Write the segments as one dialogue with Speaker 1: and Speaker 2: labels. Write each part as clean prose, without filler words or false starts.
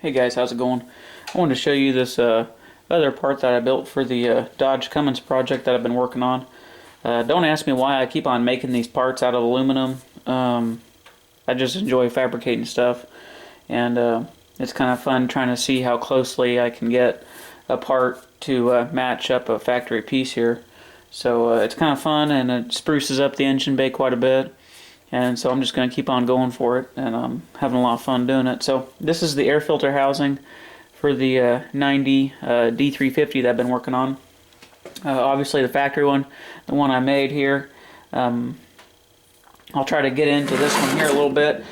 Speaker 1: Hey guys, how's it going? I wanted to show you this other part that I built for the Dodge Cummins project that I've been working on. Don't ask me why I keep on making these parts out of aluminum. I just enjoy fabricating stuff, and it's kind of fun trying to see how closely I can get a part to match up a factory piece here. So it's kind of fun, and it spruces up the engine bay quite a bit. And so I'm just going to keep on going for it, and I'm having a lot of fun doing it. So this is the air filter housing for the 90 D350 that I've been working on. Obviously the factory one, the one I made here. I'll try to get into this one here a little bit.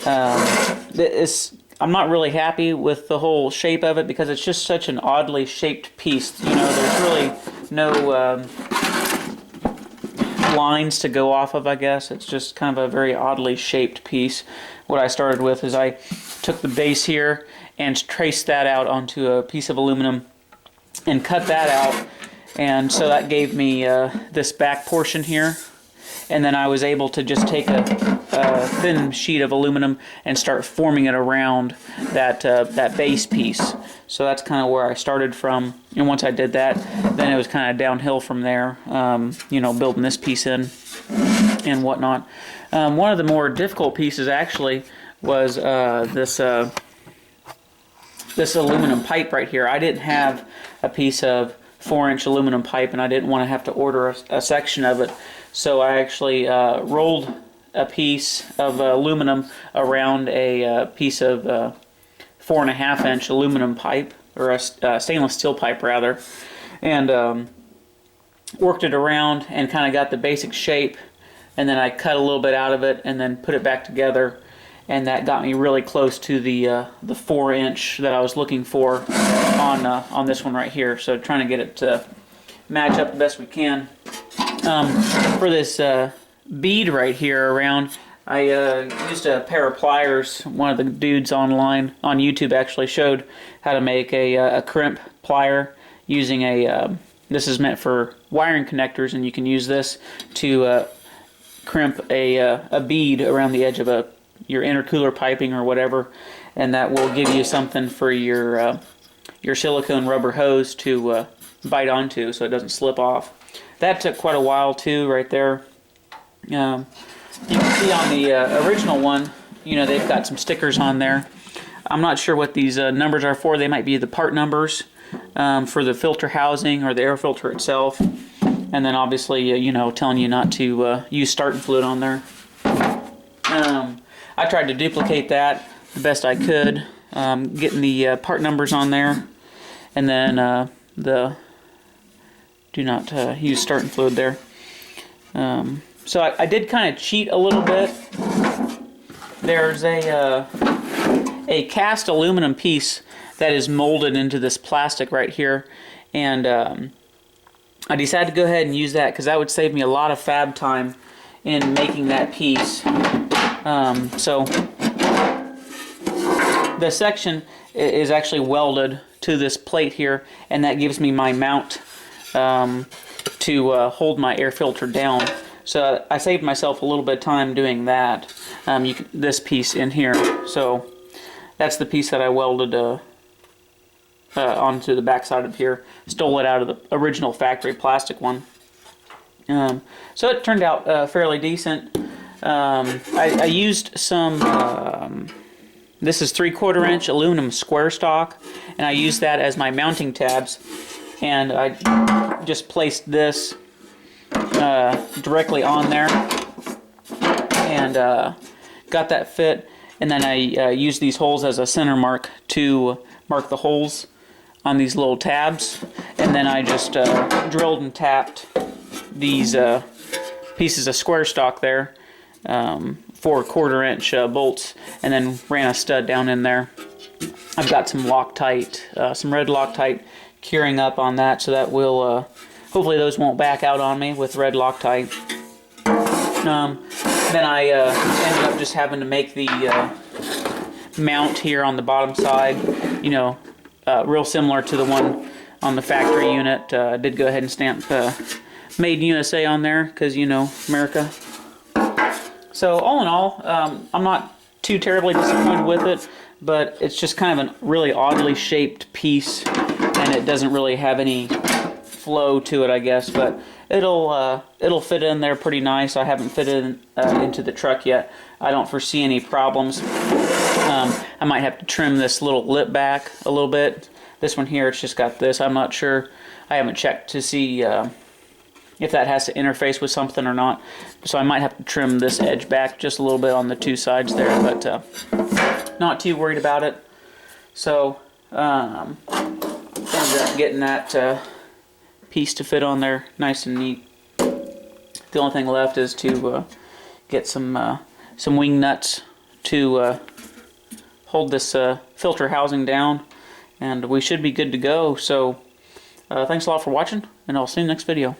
Speaker 1: I'm not really happy with the whole shape of it because it's just such an oddly shaped piece. You know, there's really no lines to go off of, I guess. It's just kind of a very oddly shaped piece. What I started with is I took the base here and traced that out onto a piece of aluminum and cut that out, and so that gave me this back portion here. And then I was able to just take a thin sheet of aluminum and start forming it around that base piece. So that's kind of where I started from. And once I did that, then it was kind of downhill from there. You know, building this piece in and whatnot. One of the more difficult pieces actually was this aluminum pipe right here. I didn't have a piece of 4-inch aluminum pipe, and I didn't want to have to order a section of it. So I actually rolled a piece of aluminum around a piece of 4.5-inch aluminum pipe, or a stainless steel pipe rather, and worked it around and kind of got the basic shape, and then I cut a little bit out of it and then put it back together, and that got me really close to the 4-inch that I was looking for on this one right here. So trying to get it to match up the best we can. For this bead right here around, I used a pair of pliers. One of the dudes online on YouTube actually showed how to make a crimp plier using this is meant for wiring connectors, and you can use this to crimp a bead around the edge of your intercooler piping or whatever, and that will give you something for your silicone rubber hose to bite onto so it doesn't slip off. That took quite a while too, right there. You can see on the original one, you know, they've got some stickers on there. I'm not sure what these numbers are for. They might be the part numbers for the filter housing or the air filter itself. And then obviously, you know, telling you not to use starting fluid on there. I tried to duplicate that the best I could, getting the part numbers on there, and then the do not use starting fluid there. So I did kind of cheat a little bit. There's a cast aluminum piece that is molded into this plastic right here, and I decided to go ahead and use that because that would save me a lot of fab time in making that piece. So the section is actually welded to this plate here, and that gives me my mount to hold my air filter down. So I saved myself a little bit of time doing that. This piece in here. So that's the piece that I welded onto the back side of here. Stole it out of the original factory plastic one. So it turned out fairly decent. I used some, this is 3/4-inch aluminum square stock, and I used that as my mounting tabs, and I just placed this directly on there and got that fit, and then I used these holes as a center mark to mark the holes on these little tabs, and then I just drilled and tapped these pieces of square stock there, 4/4-inch bolts, and then ran a stud down in there. I've got some Loctite, some red Loctite curing up on that, so that will hopefully those won't back out on me with red Loctite. Then I ended up just having to make the mount here on the bottom side, you know, real similar to the one on the factory unit. I did go ahead and stamp Made in USA on there because, you know, America. So all in all, I'm not too terribly disappointed with it. but it's just kind of a really oddly shaped piece, and it doesn't really have any flow to it, I guess, but it'll fit in there pretty nice. I haven't fitted into the truck yet. I don't foresee any problems. I might have to trim this little lip back a little bit. This one here, it's just got this. I'm not sure. I haven't checked to see if that has to interface with something or not. So I might have to trim this edge back just a little bit on the two sides there, but not too worried about it. So ended up getting that piece to fit on there nice and neat. The only thing left is to get some wing nuts to hold this filter housing down, and we should be good to go. So thanks a lot for watching, and I'll see you in the next video.